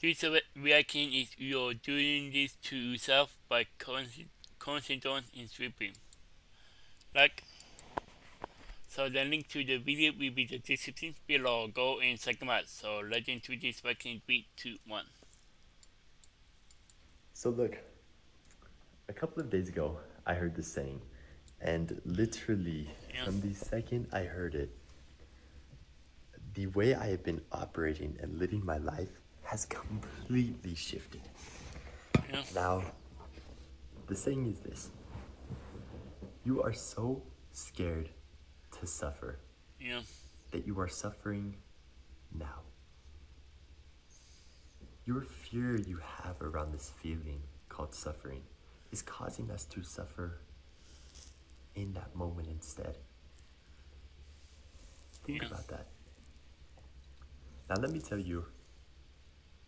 This reaction is you're doing this to yourself by coincidence in sweeping. Like, so the link to the video will be the description below. Go and check them out. So let's into this reaction in 3, 2, 1. So look, a couple of days ago, I heard this saying, and literally Yeah, from the second I heard it, the way I have been operating and living my life has completely shifted. yeah, Now, the saying is this: you are so scared to suffer yeah, that you are suffering now. Your fear you have around this feeling called suffering is causing us to suffer in that moment instead. Think yeah. about that. Now, let me tell you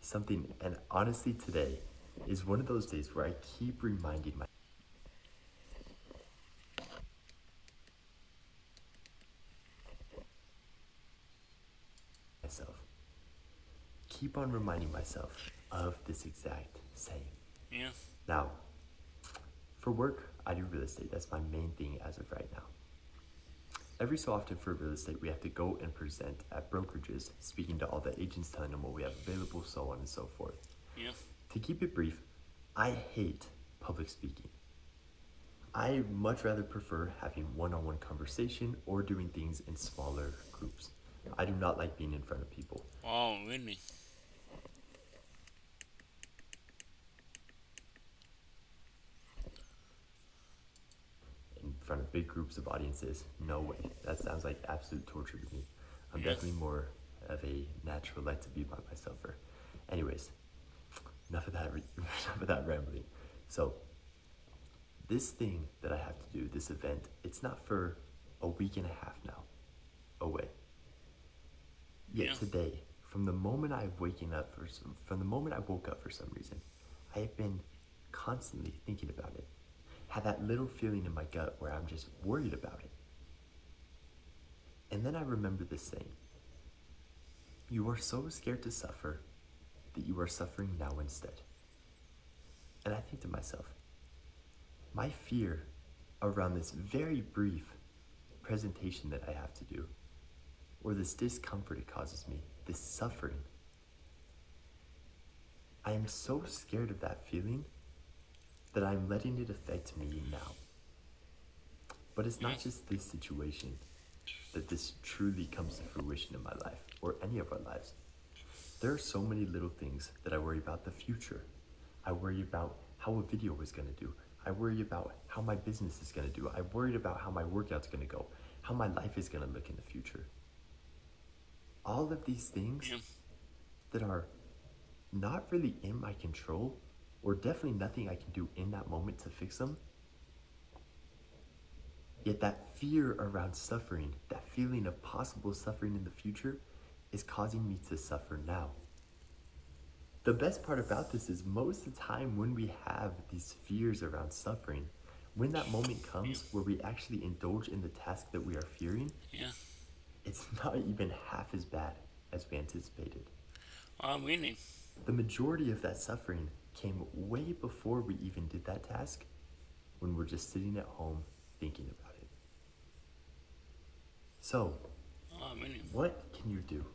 something, and honestly, today is one of those days where I keep reminding myself, keep on reminding myself of this exact saying. Yeah, Now, for work, I do real estate. That's my main thing as of right now. Every so often for real estate, we have to go and present at brokerages, speaking to all the agents, telling them what we have available, so on and so forth. yeah, To keep it brief, I hate public speaking. I much rather prefer having one-on-one conversation or doing things in smaller groups. I do not like being in front of people. oh, really? In front of big groups of audiences, no way. That sounds like absolute torture to me. I'm Yeah, definitely more of a natural like to be by myself. Anyways, enough of that. Enough of that rambling. So, this thing that I have to do, this event, it's not for a week and a half now away. Yet yeah, today, from the moment from the moment I woke up for some reason, I have been constantly thinking about it. Had that little feeling in my gut where I'm just worried about it. And then I remember this saying: you are so scared to suffer that you are suffering now instead. And I think to myself, my fear around this very brief presentation that I have to do, or this discomfort it causes me, this suffering, I am so scared of that feeling that I'm letting it affect me now. But it's yeah, not just this situation that this truly comes to fruition in my life or any of our lives. There are so many little things that I worry about the future. I worry about how a video is going to do. I worry about how my business is going to do. I worry about how my workout's going to go, how my life is going to look in the future. All of these things yeah, that are not really in my control, or definitely nothing I can do in that moment to fix them. Yet that fear around suffering, that feeling of possible suffering in the future, is causing me to suffer now. The best part about this is most of the time when we have these fears around suffering, when that moment yeah, comes where we actually indulge in the task that we are fearing, yeah. it's not even half as bad as we anticipated. Oh, really? The majority of that suffering came way before we even did that task, when we're just sitting at home thinking about it. So, Oh, really? what can you do?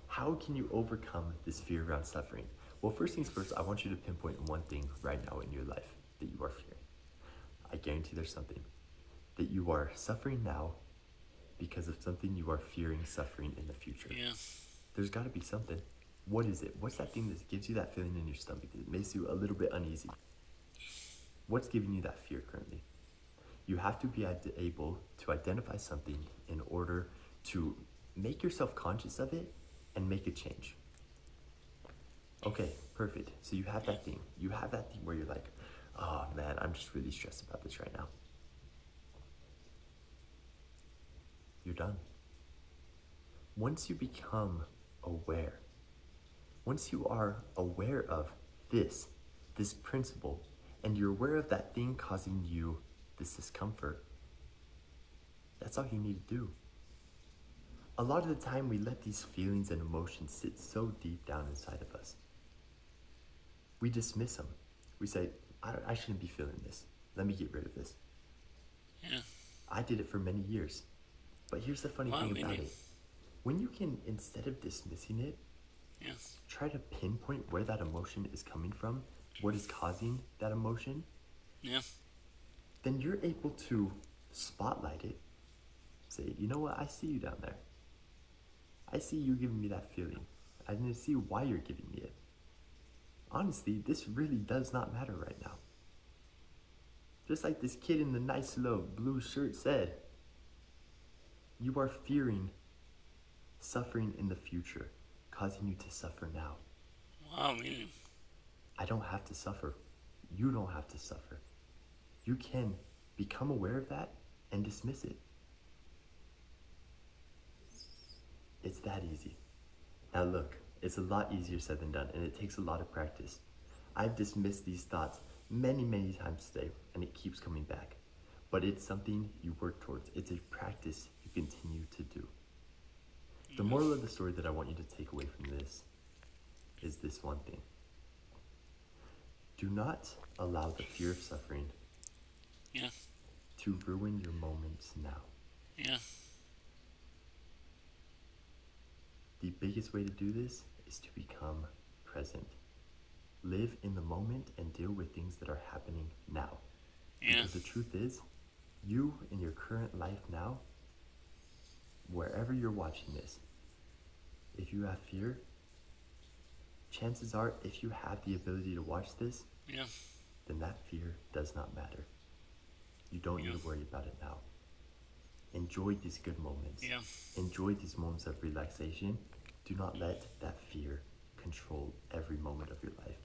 How can you overcome this fear around suffering? Well, first things first, I want you to pinpoint one thing right now in your life that you are fearing. I guarantee there's something that you are suffering now because of something you are fearing suffering in the future. Yeah, There's got to be something. What is it? What's that thing that gives you that feeling in your stomach that makes you a little bit uneasy? What's giving you that fear currently? You have to be able to identify something in order to make yourself conscious of it and make a change. Okay, perfect. So you have that thing. You have that thing where you're like, oh man, I'm just really stressed about this right now. You're done. Once you become aware, once you are aware of this, this principle, and you're aware of that thing causing you this discomfort, that's all you need to do. A lot of the time, we let these feelings and emotions sit so deep down inside of us. we dismiss them. We say, I shouldn't be feeling this. Let me get rid of this. Yeah. I did it for many years. But here's the funny Wow, thing about really? it. When you can, instead of dismissing it, Yeah. try to pinpoint where that emotion is coming from, what is causing that emotion, Yeah. then you're able to spotlight it. Say, you know what, I see you down there. I see you giving me that feeling. I didn't see why you're giving me it. Honestly, this really does not matter right now. Just like this kid in the nice little blue shirt said, you are fearing suffering in the future, causing you to suffer now. Wow, really? I don't have to suffer. You don't have to suffer. You can become aware of that and dismiss it. It's that easy. Now look, it's a lot easier said than done, and it takes a lot of practice. I've dismissed these thoughts many times today, and it keeps coming back. But it's something you work towards. It's a practice you continue to do. The moral of the story that I want you to take away from this is this one thing. Do not allow the fear of suffering Yeah. to ruin your moments now. Yeah. The biggest way to do this is to become present. Live in the moment and deal with things that are happening now. Yeah. Because the truth is, you in your current life now, wherever you're watching this, if you have fear, chances are if you have the ability to watch this, Yeah. then that fear does not matter. You don't need Yeah. to worry about it now. Enjoy these good moments. Yeah. Enjoy these moments of relaxation. Do not let that fear control every moment of your life.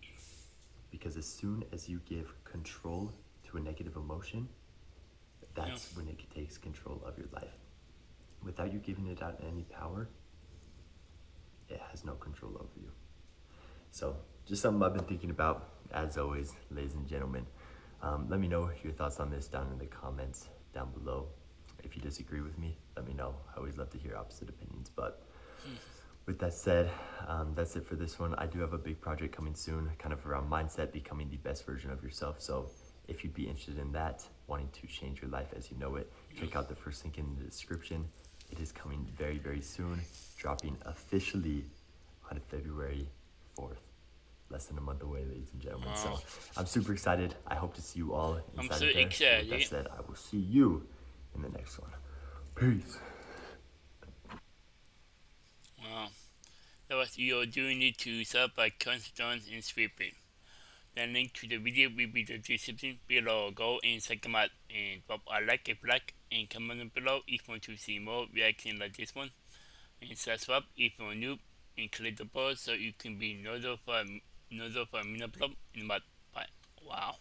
Because as soon as you give control to a negative emotion, that's when it takes control of your life. Without you giving it out any power, it has no control over you. So, just something I've been thinking about, as always, ladies and gentlemen. Let me know your thoughts on this down in the comments down below. If you disagree with me, let me know. I always love to hear opposite opinions. But with that said, that's it for this one. I do have a big project coming soon, kind of around mindset, becoming the best version of yourself. So if you'd be interested in that, wanting to change your life as you know it, check out the first link in the description. It is coming very soon, dropping officially on February 4th. Less than a month away, ladies and gentlemen. Wow. So I'm super excited. I hope to see you all I'm inside so of there. excited. With that said, I will see you in the next one. Peace. Wow. That was your journey to self by Constance and Sweeping. The link to the video will be the description below. Go and check them out and drop a like if you like and comment below if you want to see more reactions like this one. And subscribe if you're new and click the bell so you can be notified in my Bye. Wow.